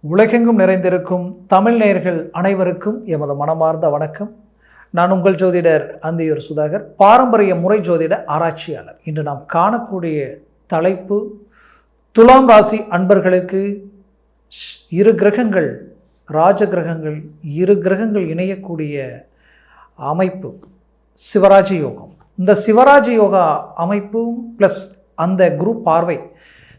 உலகெங்கும் நிறைந்திருக்கும் தமிழ் நேயர்கள் அனைவருக்கும் எமது மனமார்ந்த வணக்கம். நான் உங்கள் ஜோதிடர் அந்தியூர் சுதாகர், பாரம்பரிய முறை ஜோதிட ஆராய்ச்சியாளர். இன்று நாம் காணக்கூடிய தலைப்பு, துலாம் ராசி அன்பர்களுக்கு இரு கிரகங்கள், ராஜ கிரகங்கள், இரு கிரகங்கள் இணையக்கூடிய அமைப்பு சிவராஜ யோகம். இந்த சிவராஜ யோகா அமைப்பும் ப்ளஸ் அந்த குரு பார்வை,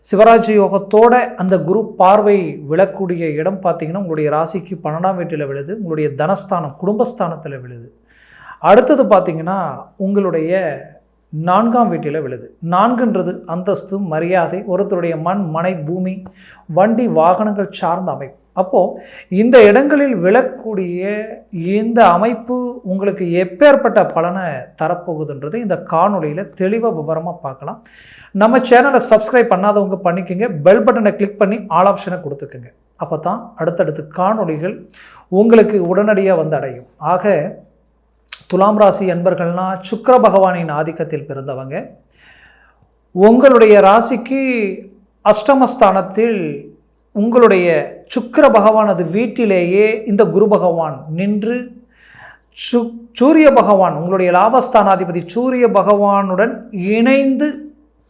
சிவராஜ யோகத்தோட அந்த குரு பார்வை விழக்கூடிய இடம் பார்த்திங்கன்னா உங்களுடைய ராசிக்கு 12ஆம் வீட்டில் விழுது, உங்களுடைய தனஸ்தானம் குடும்பஸ்தானத்தில் விழுது. அடுத்தது பார்த்திங்கன்னா உங்களுடைய 4ஆம் வீட்டில் விழுது. 4ன்றது அந்தஸ்து, மரியாதை, ஒருத்தருடைய மண், மனை, பூமி, வண்டி, வாகனங்கள் சார்ந்த அமைப்பு. அப்போது இந்த இடங்களில் விழக்கூடிய இந்த அமைப்பு உங்களுக்கு எப்பேற்பட்ட பலனை தரப்போகுதுன்றது இந்த காணொலியில் தெளிவாக விவரமாக பார்க்கலாம். நம்ம சேனலை சப்ஸ்கிரைப் பண்ணாதவங்க பண்ணிக்கோங்க, பெல் பட்டனை கிளிக் பண்ணி ஆல் ஆப்ஷனை கொடுத்துக்குங்க. அப்போ தான் அடுத்தடுத்து காணொலிகள் உங்களுக்கு உடனடியாக வந்து அடையும். ஆக துலாம் ராசி என்பர்கள்னால் சுக்கிர பகவானின் ஆதிக்கத்தில் பிறந்தவங்க. உங்களுடைய ராசிக்கு அஷ்டமஸ்தானத்தில் உங்களுடைய சுக்கிர பகவானது வீட்டிலேயே இந்த குரு பகவான் நின்று சூரிய பகவான், உங்களுடைய லாபஸ்தானாதிபதி சூரிய பகவானுடன் இணைந்து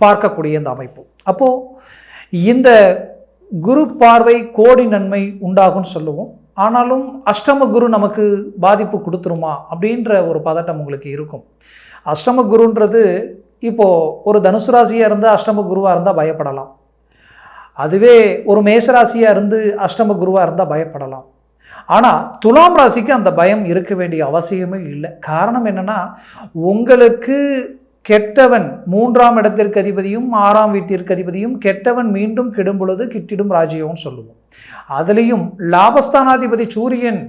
பார்க்கக்கூடிய இந்த அமைப்பு. அப்போது இந்த குரு பார்வை கோடி நன்மை உண்டாகும்னு சொல்லுவோம். ஆனாலும் அஷ்டம குரு நமக்கு பாதிப்பு கொடுத்துருமா அப்படின்ற ஒரு பதட்டம் உங்களுக்கு இருக்கும். அஷ்டம குருன்றது இப்போது ஒரு தனுசு ராசியாக இருந்தால் அஷ்டம குருவாக இருந்தால் பயப்படலாம். அதுவே ஒரு மேசராசியாக இருந்து அஷ்டம குருவாக இருந்தால் பயப்படலாம். ஆனால் துலாம் ராசிக்கு அந்த பயம் இருக்க வேண்டிய அவசியமே இல்லை. காரணம் என்னென்னா, உங்களுக்கு கெட்டவன் 3ஆம் இடத்திற்கு அதிபதியும் 6ஆம் வீட்டிற்கு அதிபதியும் கெட்டவன் மீண்டும் கெடும் பொழுது கிட்டிடும் ராஜ்யம்னு சொல்லுவோம். அதுலேயும் லாபஸ்தானாதிபதி சூரியன்,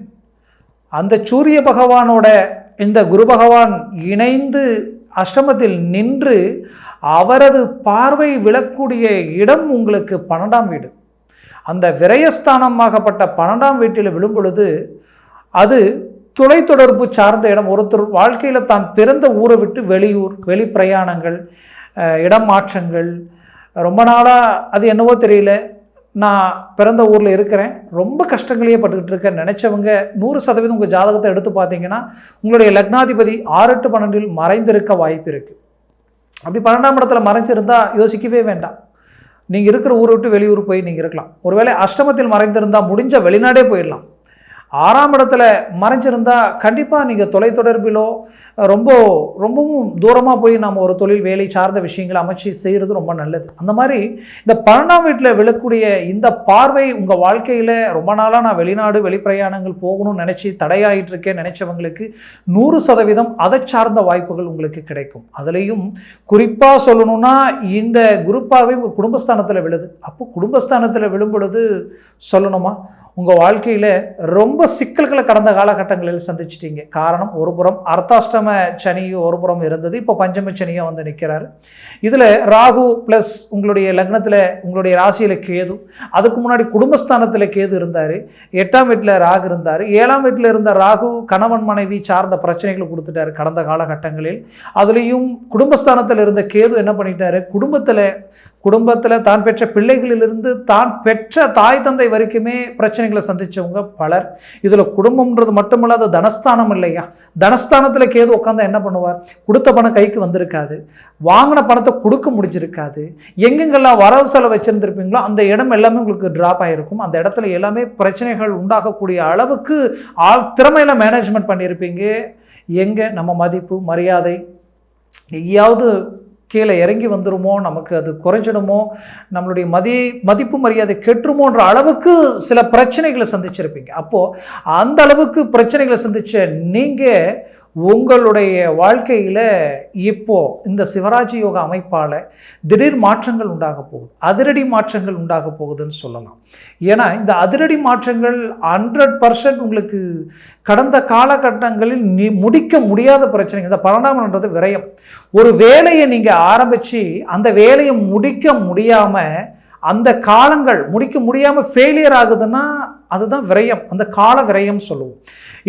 அந்த சூரிய பகவானோட இந்த குரு பகவான் இணைந்து அஷ்டமத்தில் நின்று அவரது பார்வை விழக்கூடிய இடம் உங்களுக்கு 12ஆம் வீடு. அந்த விரயஸ்தானமாகப்பட்ட 12ஆம் வீட்டில் விழும் பொழுது அது தொலைத்தொடர்பு சார்ந்த இடம். ஒருத்தர் வாழ்க்கையில் தான் பிறந்த ஊரை விட்டு வெளியூர், வெளி பிரயாணங்கள், இடம் மாற்றங்கள், ரொம்ப நாளாக அது என்னவோ தெரியல, நான் பிறந்த ஊரில் இருக்கிறேன், ரொம்ப கஷ்டங்களையே பட்டுக்கிட்டு இருக்கேன் நினச்சவங்க 100% உங்கள் ஜாதகத்தை எடுத்து பார்த்தீங்கன்னா உங்களுடைய லக்னாதிபதி 6, 8, 12 மறைந்திருக்க வாய்ப்பு இருக்குது. அப்படி 12ஆம் இடத்துல மறைஞ்சிருந்தால் யோசிக்கவே வேண்டாம், நீங்கள் இருக்கிற ஊரை விட்டு வெளியூர் போய் நீங்கள் இருக்கலாம். ஒருவேளை அஷ்டமத்தில் மறைந்திருந்தால் முடிஞ்ச வெளிநாடே போயிடலாம். 6ஆம் இடத்துல மறைஞ்சிருந்தால் கண்டிப்பாக நீங்கள் தொலைத்தொடர்பிலோ ரொம்பவும் தூரமாக போய் நம்ம ஒரு தொழில் வேலை சார்ந்த விஷயங்களை அமைச்சு செய்கிறது ரொம்ப நல்லது. அந்த மாதிரி இந்த 12ஆம் வீட்டில் விழக்கூடிய இந்த பார்வை உங்கள் வாழ்க்கையில் ரொம்ப நாளாக நான் வெளிநாடு வெளிப்பிரயாணங்கள் போகணும்னு நினச்சி தடையாகிட்டு இருக்கேன் நினச்சவங்களுக்கு 100% அதை சார்ந்த வாய்ப்புகள் உங்களுக்கு கிடைக்கும். அதுலேயும் குறிப்பாக சொல்லணும்னா இந்த குரு பார்வை உங்கள் குடும்பஸ்தானத்தில் விழுது. அப்போ குடும்பஸ்தானத்தில் விழும் பொழுது சொல்லணுமா, உங்கள் வாழ்க்கையில் ரொம்ப சிக்கல்களை கடந்த காலகட்டங்களில் சந்திச்சிட்டீங்க. காரணம், ஒரு புறம் அர்த்தாஷ்டம சனியும் ஒரு புறம் இருந்தது, இப்போ பஞ்சம சனியும் வந்து நிற்கிறாரு. இதில் ராகு ப்ளஸ் உங்களுடைய லக்னத்தில் உங்களுடைய ராசியில் கேது, அதுக்கு முன்னாடி குடும்பஸ்தானத்தில் கேது இருந்தார், 8ஆம் வீட்டில் ராகு இருந்தார். 7ஆம் வீட்டில் இருந்த ராகு கணவன் மனைவி சார்ந்த பிரச்சனைகளை கொடுத்துட்டார் கடந்த காலகட்டங்களில். அதுலேயும் குடும்பஸ்தானத்தில் இருந்த கேது என்ன பண்ணிட்டாரு, குடும்பத்தில் தான் பெற்ற பிள்ளைகளிலிருந்து தான் பெற்ற தாய் தந்தை வரைக்குமே பிரச்சனைகளை சந்தித்தவங்க பலர். இதில் குடும்பம்ன்றது மட்டுமல்லாத தனஸ்தானம் இல்லையா, தனஸ்தானத்தில் கேது உட்காந்தா என்ன பண்ணுவார், கொடுத்த பணம் கைக்கு வந்திருக்காது, வாங்கின பணத்தை கொடுக்க முடிஞ்சிருக்காது, எங்கெங்கெல்லாம் வரவு செலவு வச்சுருந்துருப்பீங்களோ அந்த இடம் எல்லாமே உங்களுக்கு ட்ராப் ஆகிருக்கும். அந்த இடத்துல எல்லாமே பிரச்சனைகள் உண்டாகக்கூடிய அளவுக்கு திறமையில் மேனேஜ்மெண்ட் பண்ணியிருப்பீங்க. எங்கே நம்ம மதிப்பு மரியாதை எங்கேயாவது கீழே இறங்கி வந்துடுமோ, நமக்கு அது குறைஞ்சிடுமோ, நம்மளுடைய மதிப்பு மரியாதை கெட்டுருமோன்ற அளவுக்கு சில பிரச்சனைகளை சந்திச்சிருப்பீங்க. அப்போது அந்த அளவுக்கு பிரச்சனைகளை சந்தித்த நீங்கள் உங்களுடைய வாழ்க்கையில் இப்போது இந்த சிவராஜ யோக அமைப்பால் திடீர் மாற்றங்கள் உண்டாக போகுது, அதிரடி மாற்றங்கள் உண்டாக போகுதுன்னு சொல்லலாம். ஏன்னா இந்த அதிரடி மாற்றங்கள் 100% உங்களுக்கு கடந்த காலகட்டங்களில் முடிக்க முடியாத பிரச்சனைகள். இந்த 12ஆம்ன்றது விரயம். ஒரு வேலையை நீங்கள் ஆரம்பித்து அந்த வேலையை முடிக்க முடியாமல், அந்த காலங்கள் முடிக்க முடியாமல் ஃபெயிலியர் ஆகுதுன்னா அதுதான் விரயம், அந்த கால விரயம் சொல்லுவோம்.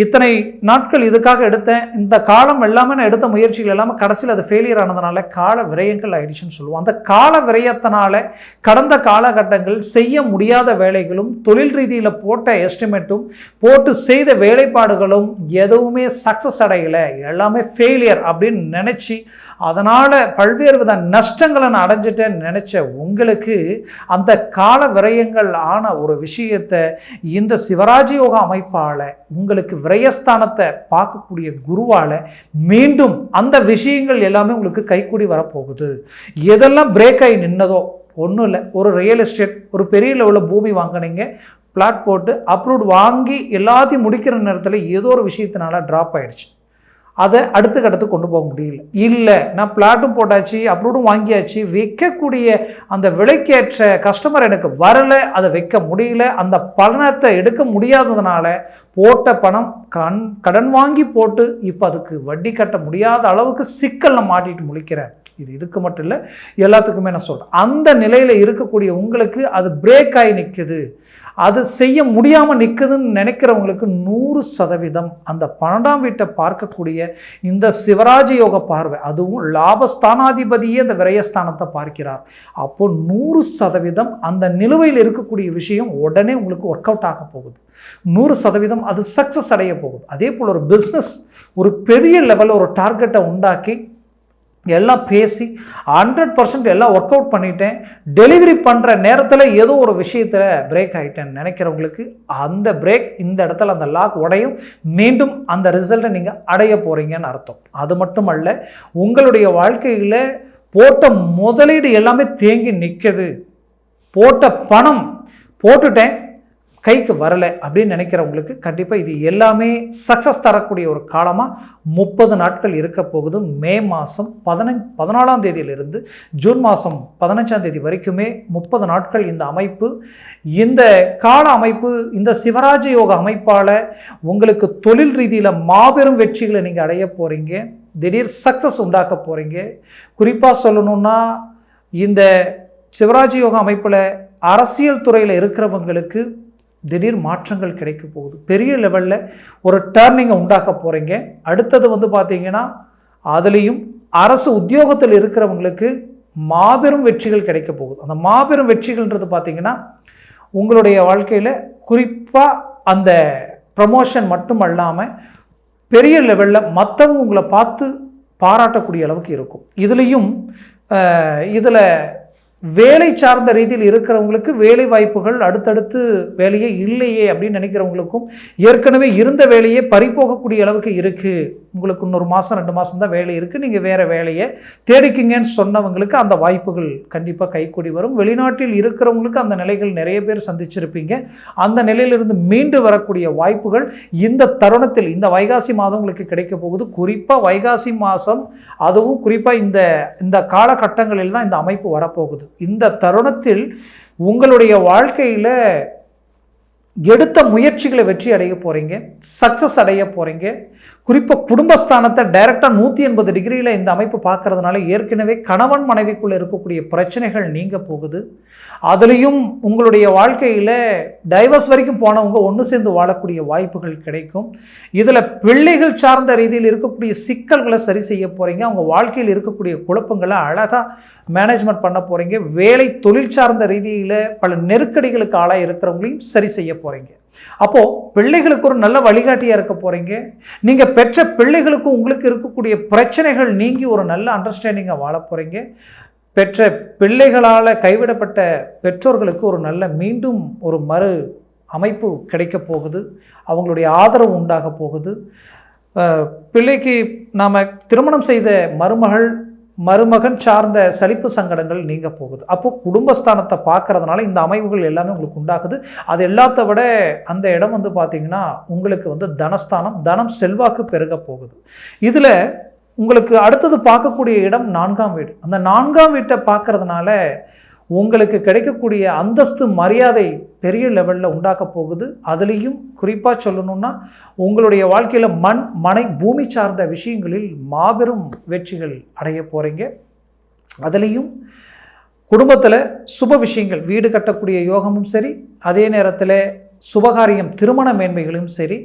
இத்தனை நாட்கள் இதுக்காக எடுத்தேன், இந்த காலம் எல்லாமே நான் எடுத்த முயற்சிகள் எல்லாமே கடைசியில் அது ஃபெயிலியர் ஆனதுனால கால விரயங்கள் ஆயிடுச்சுன்னு சொல்லுவோம். அந்த கால விரயத்தினால கடந்த காலகட்டங்கள் செய்ய முடியாத வேலைகளும் தொழில் ரீதியில் போட்ட எஸ்டிமேட்டும் போட்டு செய்த வேலைப்பாடுகளும் எதுவுமே சக்ஸஸ் அடையலை, எல்லாமே ஃபெயிலியர் அப்படின்னு நினச்சி அதனால் பல்வேறு வித நஷ்டங்களை நான் அடைஞ்சிட்டேன்னு நினச்ச உங்களுக்கு அந்த கால விரயங்கள் ஆன ஒரு விஷயத்தை இந்த சிவராஜ யோக அமைப்பால் உங்களுக்கு விரயஸ்தானத்தை பார்க்கக்கூடிய குருவால் மீண்டும் அந்த விஷயங்கள் எல்லாமே உங்களுக்கு கைக்கூடி வரப்போகுது. எதெல்லாம் பிரேக் ஆகி நின்னதோ ஒன்றும் இல்லை, ஒரு ரியல் எஸ்டேட் ஒரு பெரிய லெவலில் பூமி வாங்கினீங்க, பிளாட் போட்டு அப்ரூவ்ட் வாங்கி எல்லாத்தையும் முடிக்கிற நேரத்தில் ஏதோ ஒரு விஷயத்தினால ட்ராப் ஆகிடுச்சு, அதை அடுத்து கொண்டு போக முடியல. இல்லை நான் பிளாட்டும் போட்டாச்சு அப்ரூவ்டும் வாங்கியாச்சு, வைக்கக்கூடிய அந்த விலைக்கேற்ற கஸ்டமர் எனக்கு வரலை, அதை வைக்க முடியல, அந்த பணத்தை எடுக்க முடியாததுனால போட்ட பணம் கடன் வாங்கி போட்டு இப்போ அதுக்கு வட்டி கட்ட முடியாத அளவுக்கு சிக்கலில் மாட்டிட்டு முழிக்கிறேன். இதுக்கு மட்டும் இல்லை, எல்லாத்துக்குமே நான் சொல்கிறேன். அந்த நிலையில் இருக்கக்கூடிய உங்களுக்கு அது பிரேக் ஆகி நிற்குது, அது செய்ய முடியாமல் நிற்குதுன்னு நினைக்கிறவங்களுக்கு 100% அந்த 12ஆம் வீட்டை பார்க்கக்கூடிய இந்த சிவராஜ யோக பார்வை, அதுவும் லாபஸ்தானாதிபதியே அந்த விரயஸ்தானத்தை பார்க்கிறார். அப்போ 100% அந்த நிலுவையில் இருக்கக்கூடிய விஷயம் உடனே உங்களுக்கு ஒர்க் அவுட் ஆக போகுது, 100% அது சக்ஸஸ் அடைய போகுது. அதே போல் ஒரு பிஸ்னஸ் ஒரு பெரிய லெவலில் ஒரு டார்கெட்டை உண்டாக்கி எல்லாம் பேசி 100% எல்லாம் ஒர்க் அவுட் பண்ணிட்டேன், டெலிவரி பண்ணுற நேரத்தில் ஏதோ ஒரு விஷயத்தில் பிரேக் ஆகிட்டேன்னு நினைக்கிறவங்களுக்கு அந்த பிரேக் இந்த இடத்துல அந்த லாக் உடையும், மீண்டும் அந்த ரிசல்ட்டை நீங்கள் அடைய போகிறீங்கன்னு அர்த்தம். அது மட்டுமல்ல, உங்களுடைய வாழ்க்கையில் போட்ட முதலீடு எல்லாமே தேங்கி நிற்குது, போட்ட பணம் போட்டுட்டேன் கைக்கு வரலை அப்படின்னு நினைக்கிறவங்களுக்கு கண்டிப்பாக இது எல்லாமே சக்ஸஸ் தரக்கூடிய ஒரு காலமாக 30 நாட்கள் இருக்க போகுது. மே மாதம் 14ஆம் தேதியிலிருந்து ஜூன் மாதம் 15ஆம் தேதி வரைக்குமே 30 நாட்கள் இந்த அமைப்பு, இந்த கால அமைப்பு, இந்த சிவராஜ யோக அமைப்பால் உங்களுக்கு தொழில் ரீதியில் மாபெரும் வெற்றிகளை நீங்கள் அடைய போகிறீங்க, திடீர் சக்ஸஸ் உண்டாக்க போகிறீங்க. குறிப்பாக சொல்லணுன்னா இந்த சிவராஜ யோக அமைப்பில் அரசியல் துறையில் இருக்கிறவங்களுக்கு திடீர் மாற்றங்கள் கிடைக்க போகுது, பெரிய லெவலில் ஒரு டர்னிங்கை உண்டாக்க போகிறீங்க. அடுத்தது பார்த்தீங்கன்னா அதுலேயும் அரசு உத்தியோகத்தில் இருக்கிறவங்களுக்கு மாபெரும் வெற்றிகள் கிடைக்க போகுது. அந்த மாபெரும் வெற்றிகள்ன்றது பார்த்தீங்கன்னா உங்களுடைய வாழ்க்கையில் குறிப்பாக அந்த ப்ரமோஷன் மட்டும் அல்லாமல் பெரிய லெவலில் மற்றவங்க உங்களை பார்த்து பாராட்டக்கூடிய அளவுக்கு இருக்கும். இதில் வேலை சார்ந்த ரீதியில் இருக்கிறவங்களுக்கு வேலை வாய்ப்புகள் அடுத்தடுத்து வேலையே இல்லையே அப்படின்னு நினைக்கிறவங்களுக்கும் ஏற்கனவே இருந்த வேலையே பறிப்போகக்கூடிய அளவுக்கு இருக்குது, உங்களுக்கு இன்னொரு மாதம் 2 மாதம் தான் வேலை இருக்குது, நீங்கள் வேறு வேலையை தேடிக்கிங்கன்னு சொன்னவங்களுக்கு அந்த வாய்ப்புகள் கண்டிப்பாக கைக்கூடி வரும். வெளிநாட்டில் இருக்கிறவங்களுக்கு அந்த நிலைகள் நிறைய பேர் சந்திச்சிருப்பீங்க, அந்த நிலையிலிருந்து மீண்டு வரக்கூடிய வாய்ப்புகள் இந்த தருணத்தில் இந்த வைகாசி மாதம் உங்களுக்கு கிடைக்க போகுது. குறிப்பாக வைகாசி மாதம், அதுவும் குறிப்பாக இந்த காலகட்டங்களில் தான் இந்த அமைப்பு வரப்போகுது. இந்த தருணத்தில் உங்களுடைய வாழ்க்கையில் எடுத்த முயற்சிகளை வெற்றி அடைய போகிறீங்க, சக்ஸஸ் அடைய போகிறீங்க. குறிப்பாக குடும்பஸ்தானத்தை டைரெக்டாக 180 டிகிரியில் இந்த அமைப்பு பார்க்கறதுனால ஏற்கனவே கணவன் மனைவிக்குள்ளே இருக்கக்கூடிய பிரச்சனைகள் நீங்க போகுது. அதுலேயும் உங்களுடைய வாழ்க்கையில் டைவர்ஸ் வரைக்கும் போனவங்க ஒன்று சேர்ந்து வாழக்கூடிய வாய்ப்புகள் கிடைக்கும். இதில் பிள்ளைகள் சார்ந்த ரீதியில் இருக்கக்கூடிய சிக்கல்களை சரி செய்ய போகிறீங்க, அவங்க வாழ்க்கையில் இருக்கக்கூடிய குழப்பங்களை அழகாக மேனேஜ்மெண்ட் பண்ண போகிறீங்க. வேலை தொழில் சார்ந்த ரீதியில் பல நெருக்கடிகளுக்கு ஆளாக இருக்கிறவங்களையும் சரி செய்ய போகிறீங்க. அப்போது பிள்ளைகளுக்கு ஒரு நல்ல வழிகாட்டியாக இருக்க போகிறீங்க. நீங்கள் பெற்ற பிள்ளைகளுக்கும் உங்களுக்கு இருக்கக்கூடிய பிரச்சனைகள் நீங்கி ஒரு நல்ல அண்டர்ஸ்டாண்டிங்காக வாழ போகிறீங்க. பெற்ற பிள்ளைகளால் கைவிடப்பட்ட பெற்றோர்களுக்கு ஒரு நல்ல மீண்டும் ஒரு மறு அமைப்பு கிடைக்க போகுது, அவங்களுடைய ஆதரவு உண்டாக போகுது. பிள்ளைக்கு நாம் திருமணம் செய்த மருமகன் சார்ந்த சலிப்பு சங்கடங்கள் நீங்க போகுது. அப்போ குடும்பஸ்தானத்தை பார்க்கறதுனால இந்த அமைவுகள் எல்லாமே உங்களுக்கு உண்டாக்குது. அது எல்லாத்த விட அந்த இடம் பார்த்தீங்கன்னா உங்களுக்கு தனஸ்தானம், தனம் செல்வாக்கு பெருக போகுது. இதில் உங்களுக்கு அடுத்தது பார்க்கக்கூடிய இடம் 4ஆம் வீடு. அந்த 4ஆம் வீட்டை பார்க்கறதுனால உங்களுக்கு கிடைக்கக்கூடிய அந்தஸ்து மரியாதை பெரிய லெவலில் உண்டாக்க போகுது. அதுலேயும் குறிப்பாக சொல்லணும்னா உங்களுடைய வாழ்க்கையில் மண் மனை பூமி சார்ந்த விஷயங்களில் மாபெரும் வெற்றிகள் அடைய போகிறீங்க. அதுலேயும் குடும்பத்தில் சுப விஷயங்கள், வீடு கட்டக்கூடிய யோகமும் சரி, அதே நேரத்தில் சுபகாரியம் திருமண மேன்மைகளையும் சரி,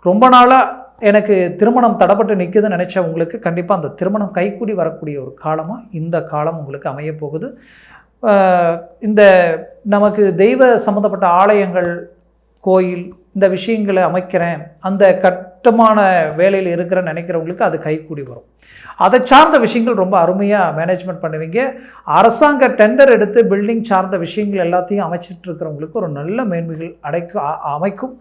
ரொம்ப நாளாக எனக்கு திருமணம் தடைப்பட்டு நிற்குதுன்னு நினச்ச உங்களுக்கு கண்டிப்பாக அந்த திருமணம் கைக்கூடி வரக்கூடிய ஒரு காலமாக இந்த காலம் உங்களுக்கு அமைய போகுது. இந்த நமக்கு தெய்வ சம்மந்தப்பட்ட ஆலயங்கள், கோயில், இந்த விஷயங்களை அமைக்கிறேன், அந்த கட்டுமான வேலையில் இருக்கிறேன்னு நினைக்கிறவங்களுக்கு அது கைக்கூடி வரும். அதை சார்ந்த விஷயங்கள் ரொம்ப அருமையாக மேனேஜ்மெண்ட் பண்ணுவீங்க. அரசாங்க டெண்டர் எடுத்து பில்டிங் சார்ந்த விஷயங்கள் எல்லாத்தையும் அமைச்சிட்டு இருக்கிறவங்களுக்கு ஒரு நல்ல மேன்மைகள் அமைக்கும்.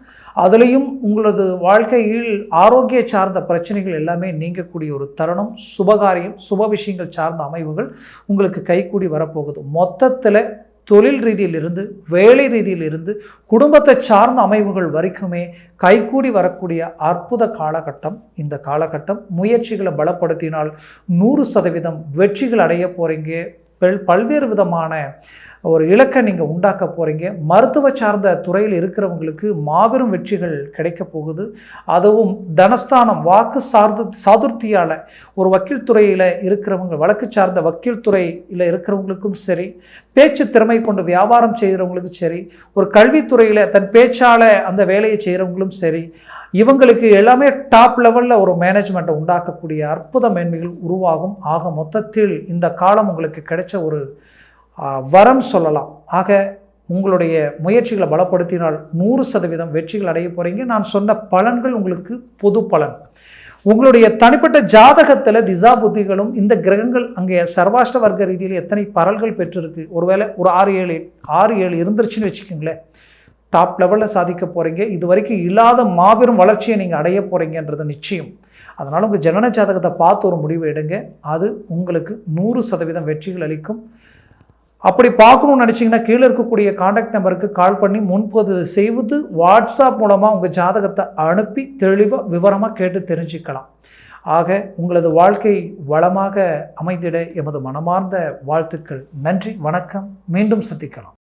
அதுலேயும் உங்களது வாழ்க்கையில் ஆரோக்கிய சார்ந்த பிரச்சனைகள் எல்லாமே நீங்கக்கூடிய ஒரு தருணம். சுபகாரியம், சுப விஷயங்கள் சார்ந்த அமைவுகள் உங்களுக்கு கைக்கூடி வரப்போகுது. மொத்தத்தில் தொழில் ரீதியிலிருந்து, வேலை ரீதியிலிருந்து, குடும்பத்தை சார்ந்த அமைவுகள் வரைக்குமே கைக்கூடி வரக்கூடிய அற்புத காலகட்டம் இந்த காலகட்டம். முயற்சிகளை பலப்படுத்தினால் 100% வெற்றிகள் அடைய போகிறீங்க. பல்வேறு விதமான ஒரு இலக்கை நீங்கள் உண்டாக்க போகிறீங்க. மருத்துவ சார்ந்த துறையில் இருக்கிறவங்களுக்கு மாபெரும் வெற்றிகள் கிடைக்க போகுது. அதுவும் தனஸ்தானம், வாக்கு சாதுர்த்தியால் ஒரு வக்கீல் துறையில் இருக்கிறவங்க, வழக்கு சார்ந்த வக்கீல் துறையில் இருக்கிறவங்களுக்கும் சரி, பேச்சு திறமை கொண்டு வியாபாரம் செய்கிறவங்களுக்கும் சரி, ஒரு கல்வித்துறையில் தன் பேச்சால் அந்த வேலையை செய்கிறவங்களும் சரி, இவங்களுக்கு எல்லாமே டாப் லெவலில் ஒரு மேனேஜ்மெண்ட்டை உண்டாக்கக்கூடிய அற்புத மேன்மைகள் உருவாகும். ஆக மொத்தத்தில் இந்த காலம் உங்களுக்கு கிடைச்ச ஒரு வரம் சொல்லலாம். ஆக உங்களுடைய முயற்சிகளை பலப்படுத்தினால் 100% வெற்றிகள் அடைய போகிறீங்க. நான் சொன்ன பலன்கள் உங்களுக்கு பொது பலன். உங்களுடைய தனிப்பட்ட ஜாதகத்தில் திசா புத்திகளும் இந்த கிரகங்கள் அங்கே சர்வாஷ்ட வர்க்க ரீதியில் எத்தனை பரல்கள் பெற்றிருக்கு, ஒருவேளை ஒரு 6-7 இருந்துருச்சுன்னு வச்சுக்கோங்களேன், டாப் லெவலில் சாதிக்க போகிறீங்க. இது வரைக்கும் இல்லாத மாபெரும் வளர்ச்சியை நீங்கள் அடைய போகிறீங்கன்றது நிச்சயம். அதனால் உங்கள் ஜனன ஜாதகத்தை பார்த்து ஒரு முடிவு எடுங்க. அது உங்களுக்கு 100% வெற்றிகள் அளிக்கும். அப்படி பார்க்கணும்னு நினச்சிங்கன்னா கீழே இருக்கக்கூடிய கான்டாக்ட் நம்பருக்கு கால் பண்ணி முன்பதிவு செய்வது, வாட்ஸ்அப் மூலமாக உங்கள் ஜாதகத்தை அனுப்பி தெளிவாக விவரமாக கேட்டு தெரிஞ்சுக்கலாம். ஆக உங்களது வாழ்க்கை வளமாக அமைந்திட எமது மனமார்ந்த வாழ்த்துக்கள். நன்றி, வணக்கம். மீண்டும் சந்திக்கலாம்.